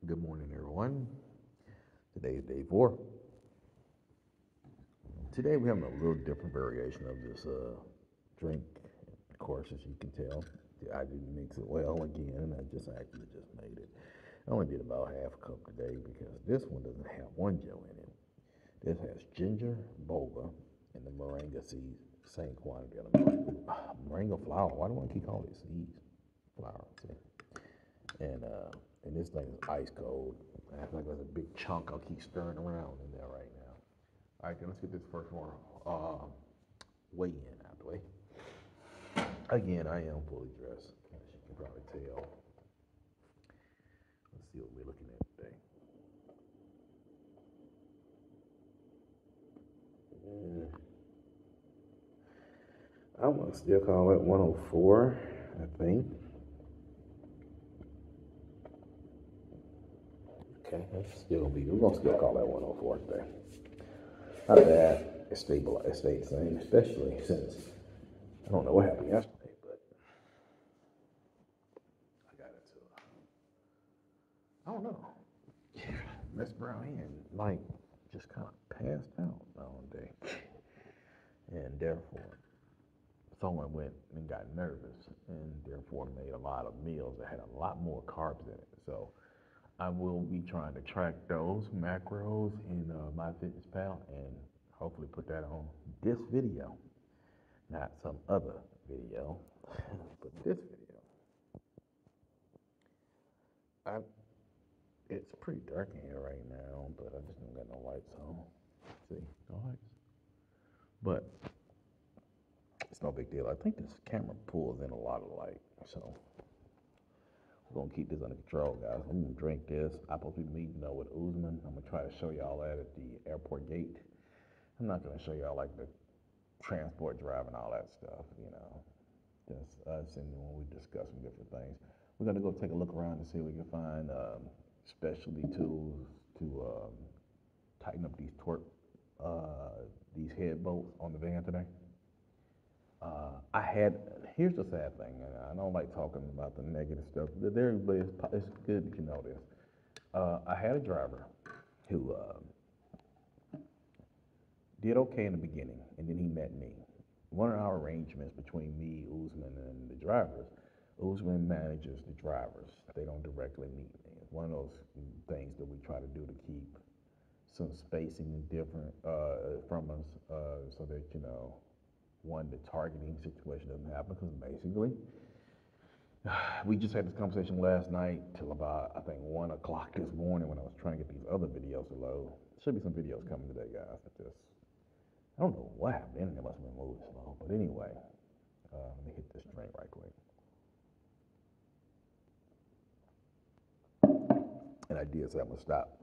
Good morning, everyone. Today is day 4. Today we're having a little different variation of this drink. Of course, as you can tell, I didn't mix it well again. I just actually just made it. I only did about half a cup today because this one doesn't have one gel in it. This has ginger, boba, and the moringa seeds. Same quantity of the moringa flour. Why do I keep calling it seeds? Flour. See? And this thing is ice cold. I feel like there's a big chunk I'll keep stirring around in there right now. All right, then let's get this first one weigh in out the way. Again, I am fully dressed, as you can probably tell. Let's see what we're looking at today. I want to still call it 104, I think. Okay, that's still gonna be. We're gonna still call that 104 today. Not bad. It stayed the same, especially since I don't know what happened yesterday, but I got it to. I don't know. Miss Brown here, like, just kind of passed out all day, and therefore, someone went and got nervous, and therefore made a lot of meals that had a lot more carbs in it. So I will be trying to track those macros in MyFitnessPal and hopefully put that on this video, not some other video, but this video. I, it's pretty dark in here right now, but I just don't got no lights on. See, no lights. But it's no big deal. I think this camera pulls in a lot of light, so we're gonna keep this under control, guys. I'm gonna drink this. I'm supposed to be meeting up with Usman. I'm gonna try to show y'all that at the airport gate. I'm not gonna show y'all like the transport drive and all that stuff, just us and when we discuss some different things. We're gonna go take a look around and see if we can find specialty tools to tighten up these these head bolts on the van today. Here's the sad thing, and I don't like talking about the negative stuff, but it's good that you know this. I had a driver who did okay in the beginning, and then he met me. One of our arrangements between me, Usman, and the drivers, Usman manages the drivers. They don't directly meet me. It's one of those things that we try to do to keep some spacing and different from us, so that one, the targeting situation doesn't happen. Because basically, we just had this conversation last night till about I think 1 o'clock this morning when I was trying to get these other videos to load. Should be some videos coming today, guys. I don't know what happened. The internet must have been moving slow. But anyway, let me hit this drink right quick. And I did say I'm going to stop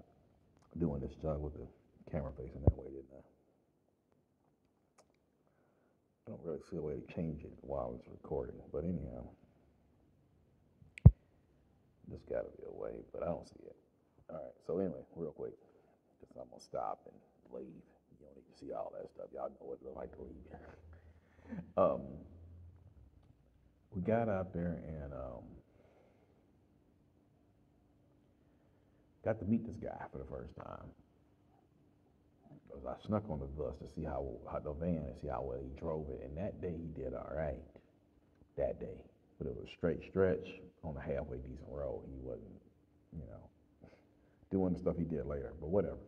doing this junk with the camera facing that way, didn't I? I don't really see a way to change it while it's recording. But anyhow, there's got to be a way, but I don't see it. All right, so anyway, real quick, just I'm going to stop and leave. You don't need to see all that stuff. Y'all know what it looks like to leave. We got out there and got to meet this guy for the first time. I snuck on the bus to see how the van and see how well he drove it. And that day he did all right. That day, but it was a straight stretch on a halfway decent road. He wasn't, doing the stuff he did later. But whatever.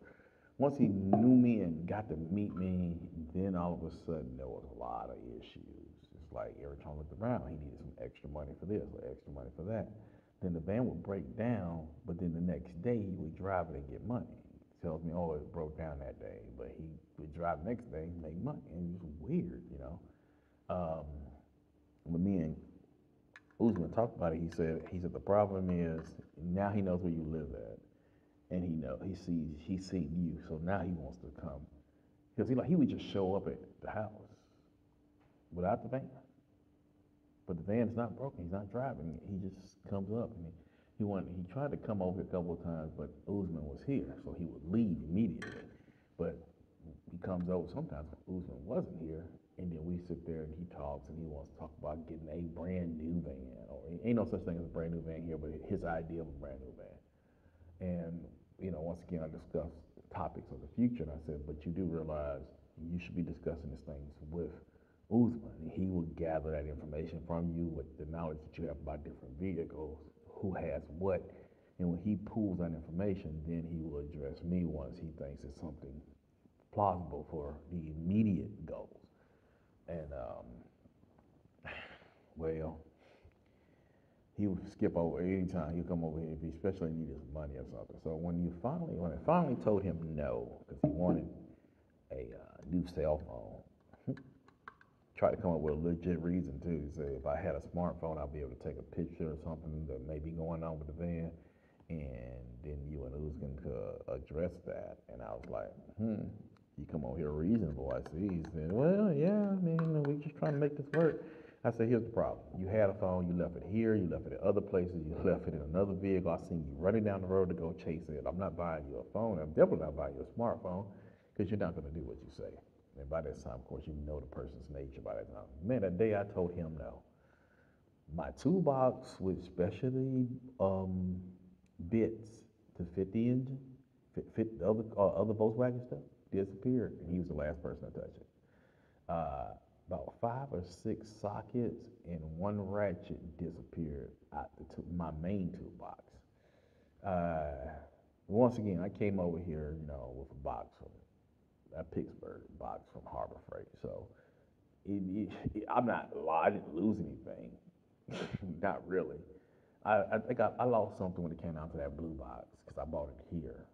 Once he knew me and got to meet me, then all of a sudden there was a lot of issues. It's like every time I looked around, he needed some extra money for this or extra money for that. Then the van would break down, but then the next day he would drive it and get money. He tells me, oh, it broke down that day, but he would drive the next day and make money. And it was weird, When me and Usman talked about it, he said the problem is now he knows where you live at, and he's seen you, so now he wants to come because he would just show up at the house without the van, but the van's not broken. He's not driving. He just comes up and he tried to come over a couple of times, but Usman was here, so he would leave immediately. But he comes over sometimes when Usman wasn't here, and then we sit there and he talks and he wants to talk about getting a brand new van, or ain't no such thing as a brand new van here, but his idea of a brand new van. And, once again, I discussed topics of the future, and I said, but you do realize you should be discussing these things with Usman. And he will gather that information from you with the knowledge that you have about different vehicles, who has what. And when he pulls that information, then he will address me once he thinks it's something plausible for the immediate goals. And, well, he would skip over anytime he'd come over here if he especially needed some money or something. So when I finally told him no, because he wanted a new cell phone, tried to come up with a legit reason too. He said if I had a smartphone, I'd be able to take a picture or something that may be going on with the van, and then you and Uzkin could address that. And I was like, you come over here reasonable, I see. He said, well, yeah, I mean, we just trying to make this work. I said, here's the problem. You had a phone, you left it here, you left it at other places, you left it in another vehicle. I seen you running down the road to go chase it. I'm not buying you a phone. I'm definitely not buying you a smartphone, because you're not going to do what you say. And by that time, of course, you know the person's nature by that time. Man, that day I told him no. My toolbox with specialty bits to fit the engine, fit the other Volkswagen stuff, disappeared, and he was the last person to touch it. About 5 or 6 sockets and 1 ratchet disappeared out my main toolbox. Once again, I came over here, with a box from a Pittsburgh box from Harbor Freight. So I didn't lose anything. Not really. I think I lost something when it came down to that blue box because I bought it here.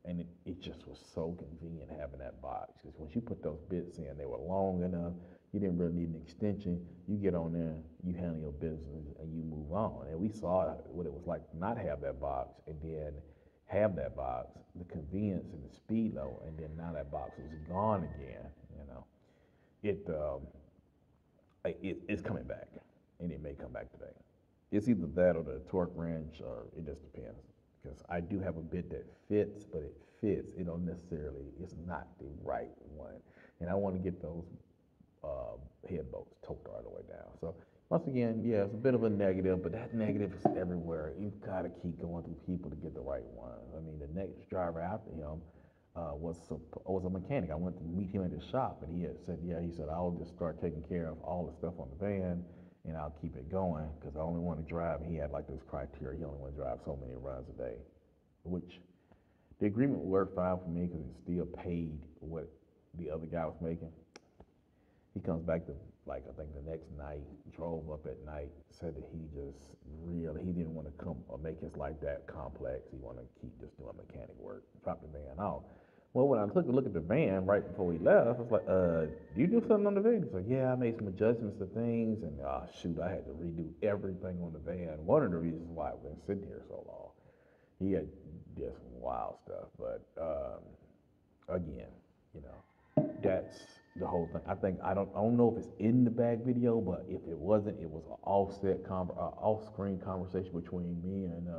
And it just was so convenient having that box because once you put those bits in, they were long enough. You didn't really need an extension. You get on there, you handle your business, and you move on. And we saw what it was like to not have that box and then have that box, the convenience and the speed though, and then now that box is gone again. It's coming back, and it may come back today. It's either that or the torque wrench, or it just depends. Because I do have a bit that fits, but it fits. It don't necessarily, it's not the right one. And I want to get those head bolts torqued all the way down. So once again, yeah, it's a bit of a negative, but that negative is everywhere. You've got to keep going through people to get the right one. I mean, the next driver after him was a mechanic. I went to meet him at his shop, and he had said, he said, I'll just start taking care of all the stuff on the van, and I'll keep it going because I only want to drive. He had like this criteria. He only want to drive so many runs a day, which the agreement worked fine for me because it still paid what the other guy was making. He comes back to, I think the next night, drove up at night, said that he didn't want to come or make his life that complex. He wanted to keep just doing mechanic work, drop the van off. Well, when I took a look at the van right before we left, I was like, do you do something on the van? He's like, yeah, I made some adjustments to things, and shoot, I had to redo everything on the van. One of the reasons why I've been sitting here so long. He had did some wild stuff, but again, that's the whole thing. I don't know if it's in the back video, but if it wasn't, it was an off-screen conversation between me and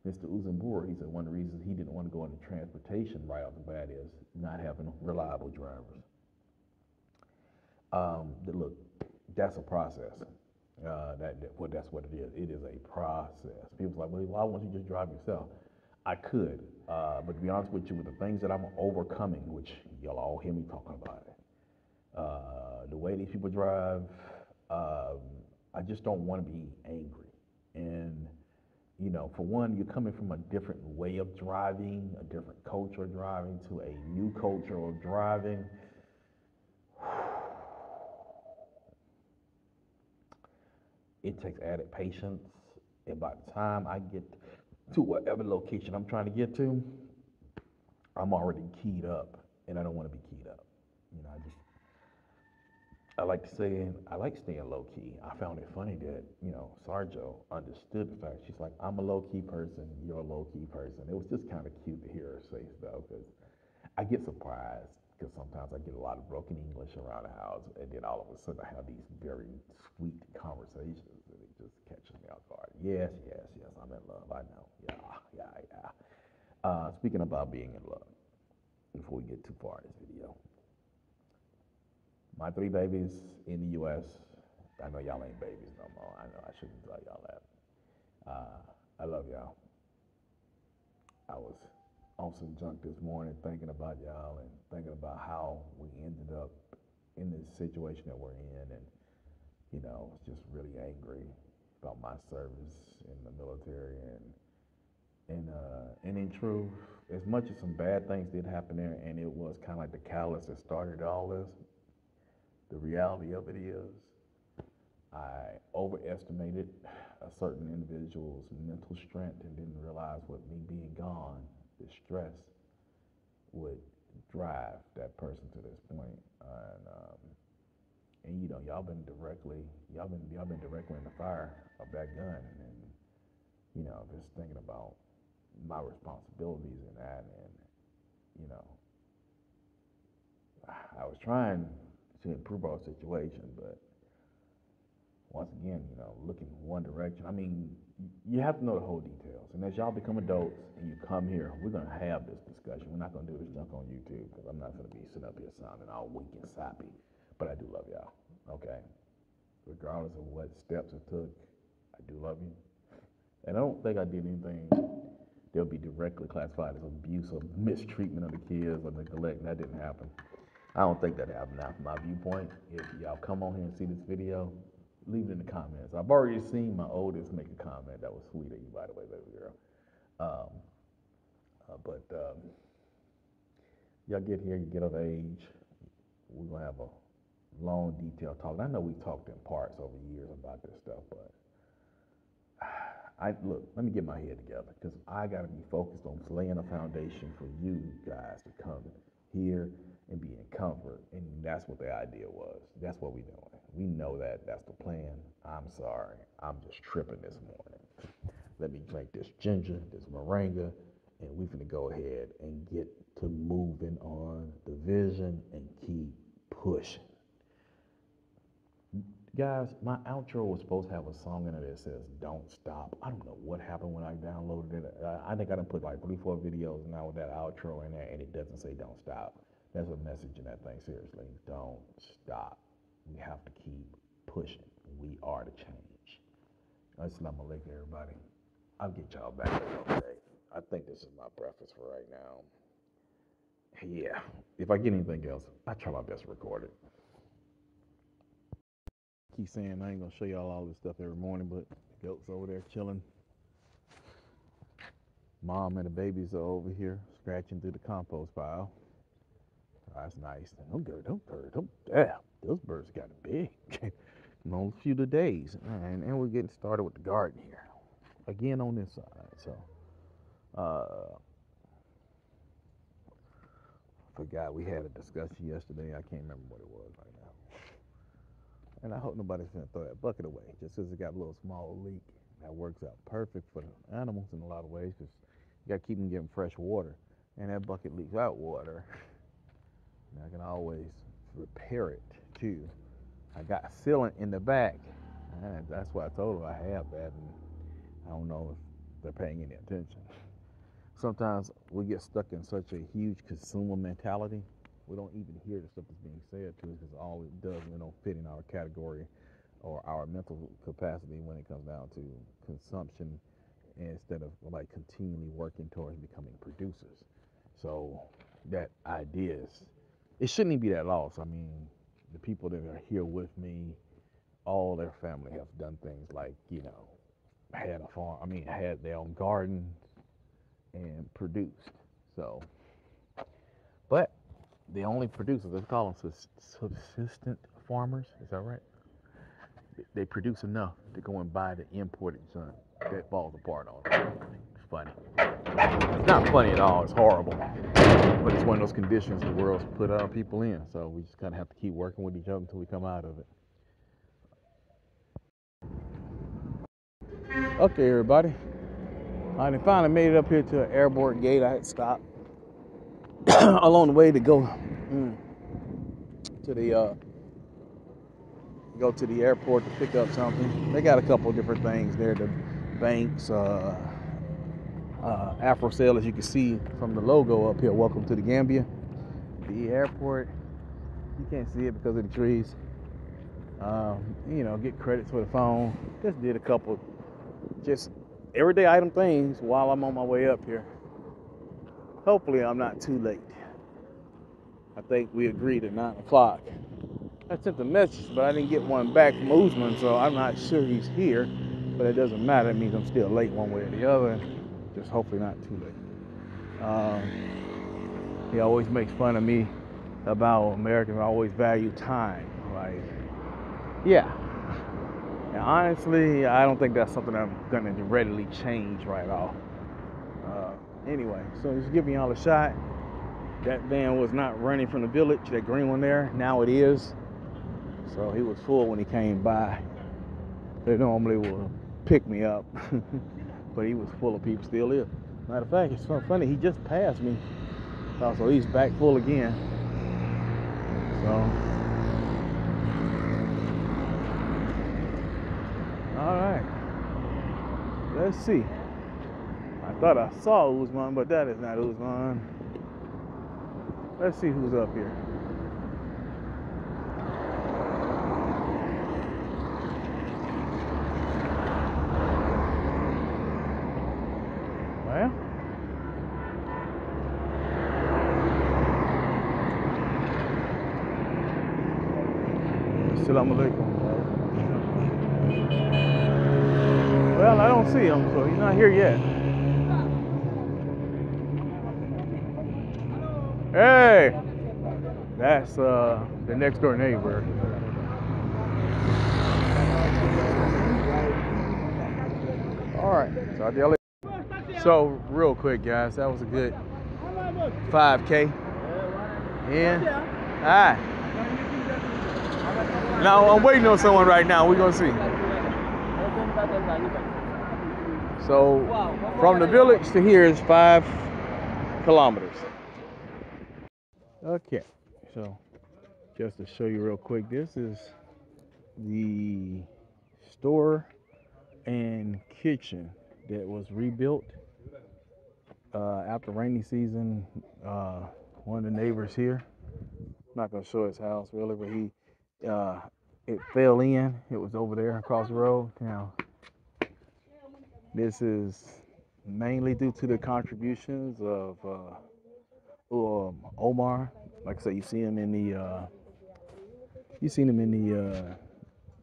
Mr. Uzunbur. He said one of the reasons he didn't want to go into transportation right off the bat is not having reliable drivers. Look, that's a process. That's what it is. It is a process. People's like, well, why won't you just drive yourself? I could, but to be honest with you, with the things that I'm overcoming, which y'all all hear me talking about it, the way these people drive, I just don't want to be angry. And for one, you're coming from a different way of driving, a different culture of driving to a new culture of driving. It takes added patience, and by the time I get to whatever location I'm trying to get to, I'm already keyed up, and I don't want to be keyed up. I like staying low key. I found it funny that, Sarjo understood the fact. She's like, I'm a low key person, you're a low key person. It was just kind of cute to hear her say stuff because I get surprised because sometimes I get a lot of broken English around the house, and then all of a sudden I have these very sweet conversations, and it just catches me off guard. Yes, I'm in love. I know. Yeah. Speaking about being in love, before we get too far in this video, my 3 babies in the U.S. I know y'all ain't babies no more. I know I shouldn't tell y'all that. I love y'all. I was on some junk this morning thinking about y'all and thinking about how we ended up in this situation that we're in, and I was just really angry about my service in the military, and in truth, as much as some bad things did happen there, and it was kind of like the catalyst that started all this, the reality of it is I overestimated a certain individual's mental strength and didn't realize with me being gone, the stress would drive that person to this point. And y'all been directly in the fire of that gun, and just thinking about my responsibilities in that, and you know, I was trying to improve our situation, but once again, looking one direction. I mean, you have to know the whole details. And as y'all become adults and you come here, we're going to have this discussion. We're not going to do this junk on YouTube because I'm not going to be sitting up here sounding all weak and sappy. But I do love y'all, okay? Regardless of what steps it took, I do love you. And I don't think I did anything that would be directly classified as abuse or mistreatment of the kids or neglect. That didn't happen. I don't think that happened. Now, from my viewpoint, if y'all come on here and see this video, leave it in the comments. I've already seen my oldest make a comment. That was sweet of you, by the way, baby girl. But y'all get here, you get of age. We're going to have a long, detailed talk. And I know we talked in parts over years about this stuff, but look, let me get my head together because I got to be focused on laying a foundation for you guys to come here and be in comfort. And that's what the idea was. That's what we're doing. We know that that's the plan. I'm sorry. I'm just tripping this morning. Let me drink this ginger, this moringa, and we're going to go ahead and get to moving on the vision and keep pushing. Guys, my outro was supposed to have a song in it that says "Don't Stop." I don't know what happened when I downloaded it. I think I done put like 3-4 videos now with that outro in there, and it doesn't say "Don't Stop." There's a message in that thing, seriously. Don't stop. We have to keep pushing. We are the change. Assalamu alaikum, everybody. I'll get y'all back another day. I think this is my preface for right now. Yeah, if I get anything else, I try my best to record it. Keep saying I ain't gonna show y'all all this stuff every morning, but the goat's over there chilling. Mom and the babies are over here scratching through the compost pile. That's nice. Those birds got big. In a few days, and we're getting started with the garden here again on this side. So, forgot we had a discussion yesterday. I can't remember what it was right now. And I hope nobody's gonna throw that bucket away just because it got a little small leak. That works out perfect for the animals in a lot of ways because you got to keep them getting fresh water, and that bucket leaks out water. And I can always repair it too. I got sealant in the back, and that's why I told her I have that, and I don't know if they're paying any attention. Sometimes we get stuck in such a huge consumer mentality, we don't even hear the stuff that's being said to us because all it does, fit in our category or our mental capacity when it comes down to consumption instead of like continually working towards becoming producers. So that idea it shouldn't even be that lost. I mean, the people that are here with me, all their family have done things like, had a farm, had their own garden and produced. So, but the only producers, let's call them subsistent farmers, is that right? They produce enough to go and buy the imported junk that falls apart on them. It's funny. It's not funny at all, it's horrible. But it's one of those conditions the world's put our people in. So we just kind of have to keep working with each other until we come out of it. Okay, everybody. I finally made it up here to an airport gate. I had stopped along the way to go to the airport to pick up something. They got a couple of different things there. The banks, AfroCell, as you can see from the logo up here. Welcome to the Gambia. The airport, you can't see it because of the trees. Get credits for the phone. Just did a couple, just everyday item things while I'm on my way up here. hopefully I'm not too late. I think we agreed at 9 o'clock. I sent a message, but I didn't get one back from Usman, so I'm not sure he's here. But it doesn't matter. It means I'm still late one way or the other. Just hopefully not too late. He always makes fun of me about Americans always value time. Like, yeah. And honestly, I don't think that's something I'm gonna readily change right off. Anyway, so just giving y'all a shot. That van was not running from the village, that green one there. Now it is. So he was full when he came by. They normally will pick me up, but he was full of people, still is. Matter of fact, it's so funny, he just passed me. So he's back full again. So, all right. Let's see. I thought I saw Usman, but that is not Usman. Let's see who's up here. Well, Assalamu alaikum. Well, I don't see him, so he's not here yet. Hey, that's the next door neighbor. All right, so I'll deal it. So real quick, guys, that was a good 5K. Yeah. Hi. Now I'm waiting on someone right now. We're gonna see. So from the village to here is 5 kilometers. Okay, so just to show you real quick, this is the store and kitchen that was rebuilt after rainy season. One of the neighbors here, I'm not gonna show his house really, but he it fell in. It was over there across the road. Now this is mainly due to the contributions of Omar. Like I said, you see him in the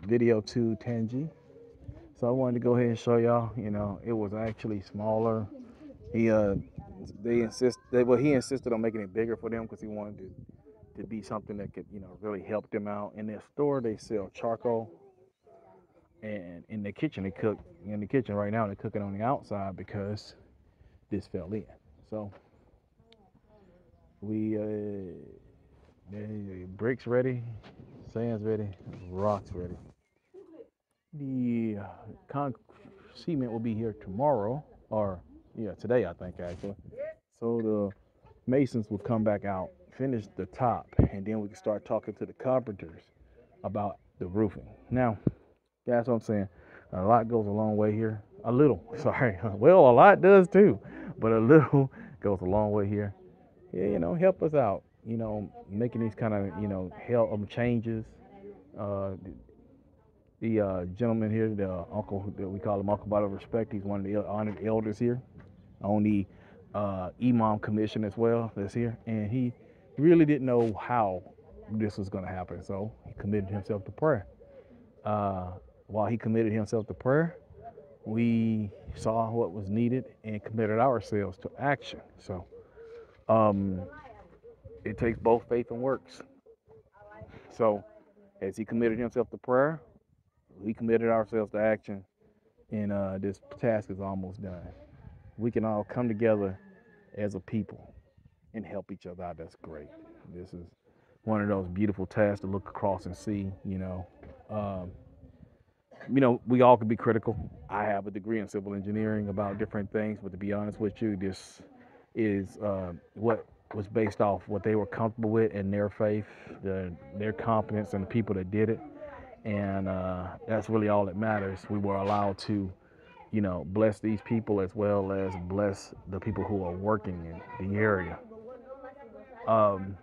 video too, Tangi. So I wanted to go ahead and show y'all. You know, it was actually smaller. He insisted on making it bigger for them because he wanted to be something that could, you know, really help them out. In their store, they sell charcoal, and in the kitchen, they cook. In the kitchen right now, they're cooking on the outside because this fell in. So we bricks ready, sand's ready, rocks ready. The cement will be here tomorrow, or today I think actually. So the masons will come back out, finish the top, and then we can start talking to the carpenters about the roofing. Now, that's what I'm saying. A lot goes a long way here. A little, sorry. Well, a lot does too, but a little goes a long way here. Yeah, you know, help us out. You know, making these kind of help changes. The gentleman here, the uncle that we call him Uncle by respect, he's one of the honored elders here on the Imam Commission as well that's here, and he really didn't know how this was going to happen, so he committed himself to prayer. While he committed himself to prayer, we saw what was needed and committed ourselves to action. So it takes both faith and works. So as he committed himself to prayer, we committed ourselves to action, and this task is almost done. We can all come together as a people and help each other out. That's great. This is one of those beautiful tasks to look across and see. We all could be critical. I have a degree in civil engineering about different things, but to be honest with you, this is what was based off what they were comfortable with and their faith, their confidence, and the people that did it. And that's really all that matters. We were allowed to, bless these people as well as bless the people who are working in the area. And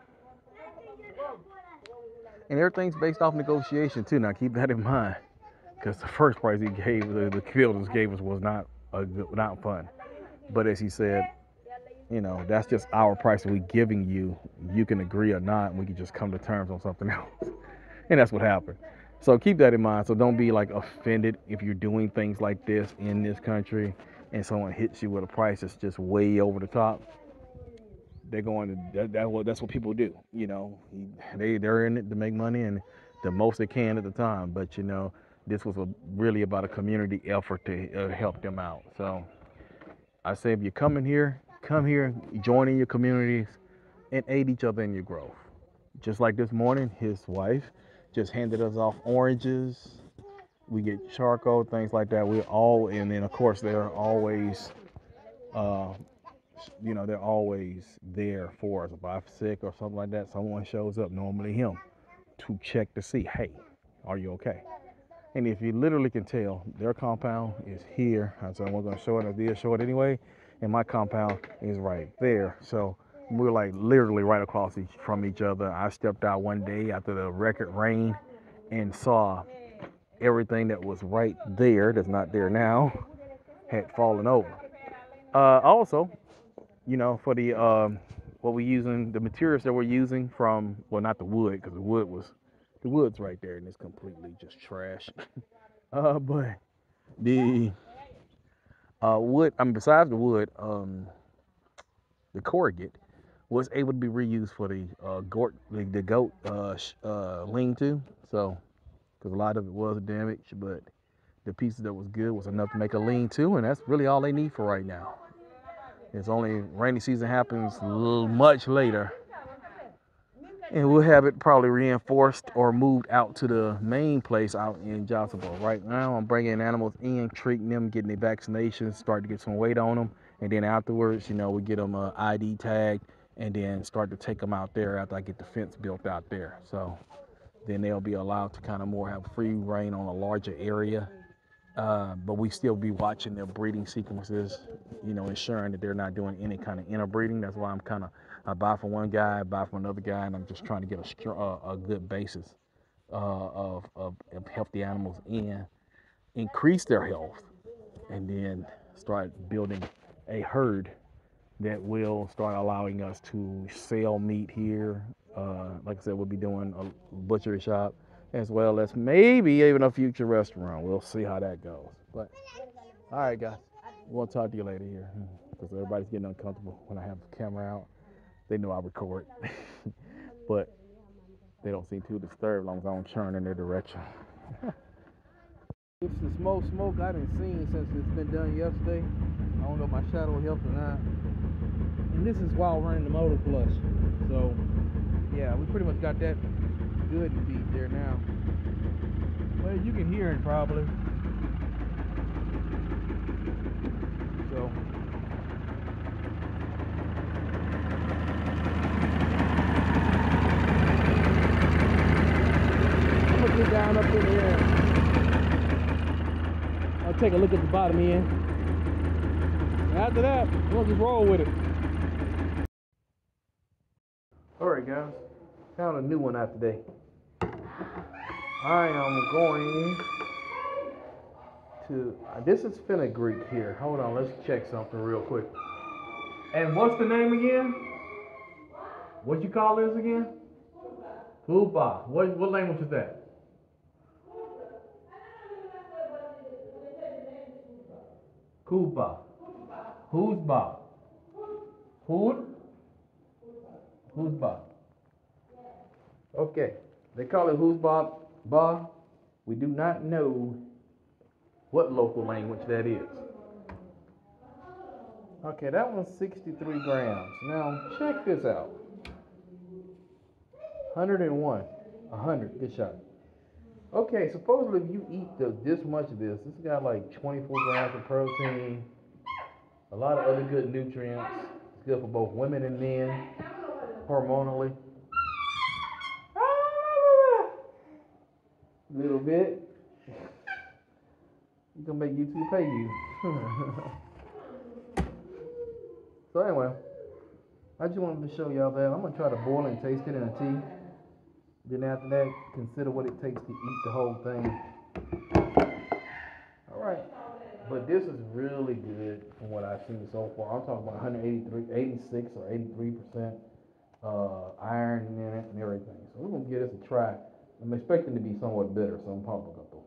everything's based off negotiation too. Now keep that in mind, because the first price he gave, the builders gave us, was not fun. But as he said, that's just our price that we giving you. You can agree or not, and we can just come to terms on something else. And that's what happened. So keep that in mind. So don't be like offended if you're doing things like this in this country and someone hits you with a price that's just way over the top. They're going to that's what people do. They're in it to make money and the most they can at the time. But this was really about a community effort to help them out. So I say if you're coming here, come here, join in your communities, and aid each other in your growth. Just like this morning, his wife just handed us off oranges. We get charcoal, things like that. And then of course uh, they're always there for us. If I'm sick or something like that, someone shows up, normally him, to check to see, hey, are you okay? And if you literally can tell, their compound is here. I said, we're going to show it. I did show it anyway. And my compound is right there. So we're like literally right across from each other. I stepped out one day after the record rain and saw everything that was right there, that's not there now, had fallen over. Also, for what we're using, the materials that we're using from, well, not the wood, because the wood's right there and it's completely just trash. But the wood, besides the wood, the corrugate was able to be reused for the goat lean-to. So, because a lot of it was damaged, but the pieces that was good was enough to make a lean-to, and that's really all they need for right now. It's only rainy season happens much later, and we'll have it probably reinforced or moved out to the main place out in Johnsonville. Right now, I'm bringing animals in, treating them, getting their vaccinations, start to get some weight on them, and then afterwards, we get them ID tagged, and then start to take them out there after I get the fence built out there. So then they'll be allowed to kind of more have free reign on a larger area. But we still be watching their breeding sequences, ensuring that they're not doing any kind of interbreeding. That's why I buy from one guy, I buy from another guy, and I'm just trying to get a good basis of healthy animals in, increase their health, and then start building a herd that will start allowing us to sell meat here. Like I said, we'll be doing a butchery shop as well as maybe even a future restaurant. We'll see how that goes. But all right, guys, we'll talk to you later here because everybody's getting uncomfortable when I have the camera out. They know I record, but they don't seem too disturbed as long as I don't turn in their direction. It's the smoke I didn't see since it's been done yesterday. I don't know if my shadow helped or not. And this is while running the motor flush. So yeah, we pretty much got that good and deep there now. Well, you can hear it probably. So I'm gonna get down up in here. I'll take a look at the bottom end. And after that, we'll just roll with it. Alright guys, found a new one out today. I am going to, this is fenugreek here. Hold on, let's check something real quick. And what's the name again? What you call this again? Kuba. What language is that? Kuba. Who's ba? Hood? Who's ba? Okay. They call it who's ba. Ba. We do not know what local language that is. Okay, that one's 63 grams. Now, check this out. 101. 100. Good shot. Okay, supposedly if you eat this much of this got like 24 grams of protein, a lot of other good nutrients. It's good for both women and men, hormonally. A little bit. It's gonna make YouTube pay you. So anyway, I just wanted to show y'all that. I'm gonna try to boil and taste it in a tea. Then after that, consider what it takes to eat the whole thing. All right. But this is really good from what I've seen so far. I'm talking about 183, 86 or 83% iron in it and everything. So we're gonna give this a try. I'm expecting to be somewhat bitter, so I'm probably gonna throw